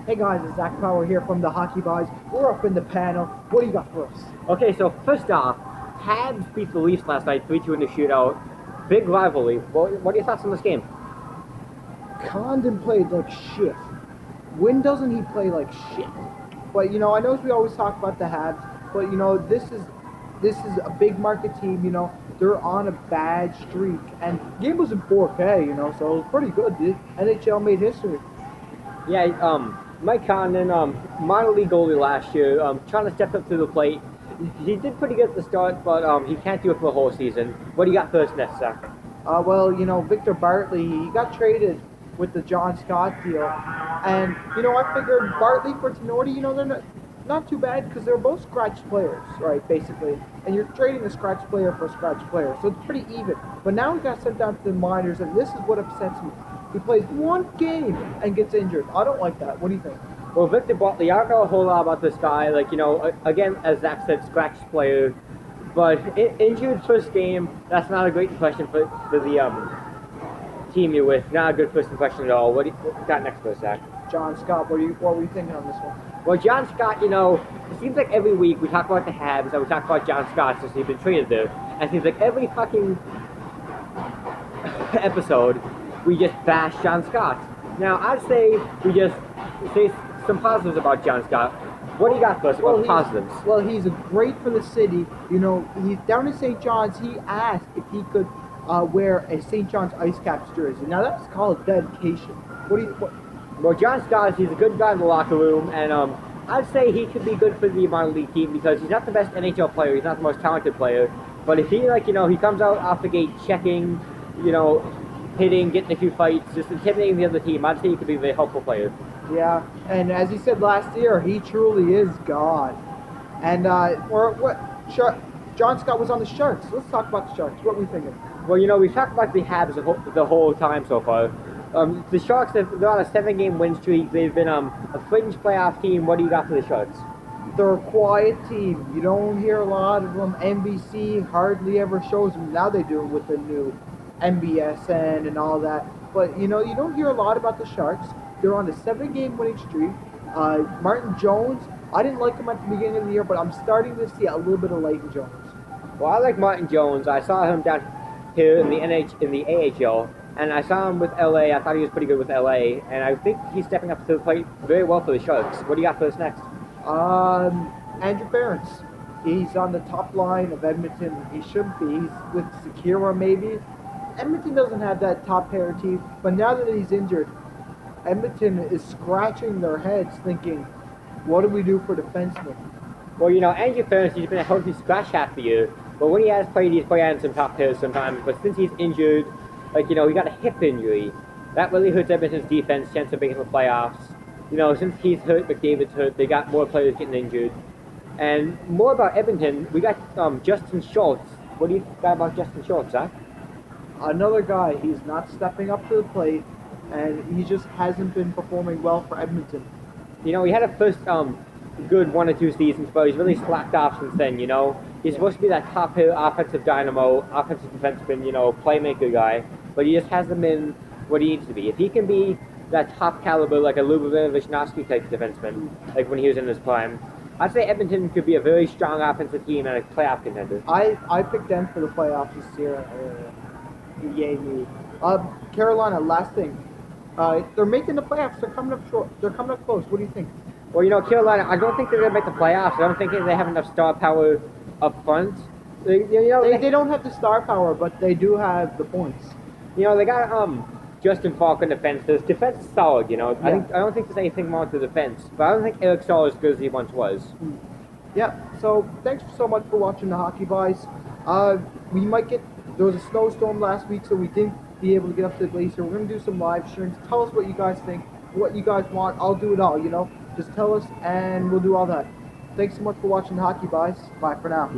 Hey guys, it's Zach Power here from the Hockey Boys. We're up in the panel. What do you got for us? Okay, so first off, Habs beat the Leafs last night 3-2 in the shootout. Big rivalry. What are your thoughts on this game? Condon played like shit. When doesn't he play like shit? But I know we always talk about the Habs, but this is a big market team. They're on a bad streak, and the game was in 4K. So it was pretty good. The NHL made history. Yeah, Mike Condon, minor league goalie last year, trying to step up to the plate. He did pretty good at the start, but he can't do it for the whole season. What do you got first next, Zach? Well, Victor Bartley, he got traded with the John Scott deal. And, I figured Bartley for Tenorti, they're not too bad because they're both scratch players, right, basically. And you're trading a scratch player for a scratch player, so it's pretty even. But now he got sent down to the minors, and this is what upsets me. He plays one game and gets injured. I don't like that. What do you think? Well, Victor Bartley, I don't know a whole lot about this guy. Again, as Zach said, scratch player. But injured first game, that's not a great impression for the team you're with. Not a good first impression at all. What do you got next for us, Zach? John Scott, what were you thinking on this one? Well, John Scott, it seems like every week we talk about the Habs and we talk about John Scott since he's been traded there. And it seems like every fucking episode we just bash John Scott. Now, I'd say we just say some positives about John Scott. What do you got for us about positives? Well, he's great for the city. He's down in St. John's. He asked if he could wear a St. John's Ice Caps jersey. Now, that's called dedication. Well, John Scott, he's a good guy in the locker room, and I'd say he could be good for the minor league team because he's not the best NHL player, he's not the most talented player, but if he, he comes out off the gate checking, hitting, getting a few fights, just intimidating the other team, I'd say he could be a very helpful player. Yeah, and as he said last year, he truly is God. And John Scott was on the Sharks. Let's talk about the Sharks. What are we thinking? Well, we've talked about the Habs the whole time so far. The Sharks, they're on a 7-game win streak. They've been a fringe playoff team. What do you got for the Sharks? They're a quiet team. You don't hear a lot of them. NBC hardly ever shows them. Now they do with the new NBSN and all that. But, you don't hear a lot about the Sharks. They're on a 7-game winning streak. Martin Jones, I didn't like him at the beginning of the year, but I'm starting to see a little bit of Leighton Jones. Well, I like Martin Jones. I saw him down here in the AHL. And I saw him with LA. I thought he was pretty good with LA. And I think he's stepping up to the plate very well for the Sharks. What do you got for us next? Andrew Barons. He's on the top line of Edmonton. He should be. He's with Sekera, maybe. Edmonton doesn't have that top pair team. But now that he's injured, Edmonton is scratching their heads thinking, what do we do for defensemen? Well, Andrew Barons, he's been a healthy scratch half the year. But when he has played, he's played on some top pairs sometimes. But since he's injured, he got a hip injury. That really hurts Edmonton's defense, chance of making the playoffs. Since he's hurt, McDavid's hurt, they got more players getting injured. And more about Edmonton, we got Justin Schultz. What do you got about Justin Schultz, Zach? Another guy, he's not stepping up to the plate, and he just hasn't been performing well for Edmonton. He had a first good 1 or 2 seasons, but he's really slacked off since then, He's supposed to be that top pair offensive dynamo, offensive defenseman, playmaker guy, but he just hasn't been what he needs to be. If he can be that top caliber, like a Lubomir Vishnowsky type defenseman, like when he was in his prime, I'd say Edmonton could be a very strong offensive team and a playoff contender. I picked them for the playoffs this year. Yay me. Carolina, last thing. They're making the playoffs. They're coming up short. They're coming up close. What do you think? Well, Carolina, I don't think they're going to make the playoffs. I don't think they have enough star power up front. They don't have the star power, but they do have the points. They got Justin Falk in defense. The defense is solid, Yeah. I don't think there's anything wrong with the defense, but I don't think Eric Staal is as good as he once was. Yeah. So thanks so much for watching the Hockey Boys. There was a snowstorm last week, so we didn't be able to get up to the glacier. We're gonna do some live streams. Tell us what you guys think, what you guys want. I'll do it all. Just tell us, and we'll do all that. Thanks so much for watching the Hockey Boys. Bye for now.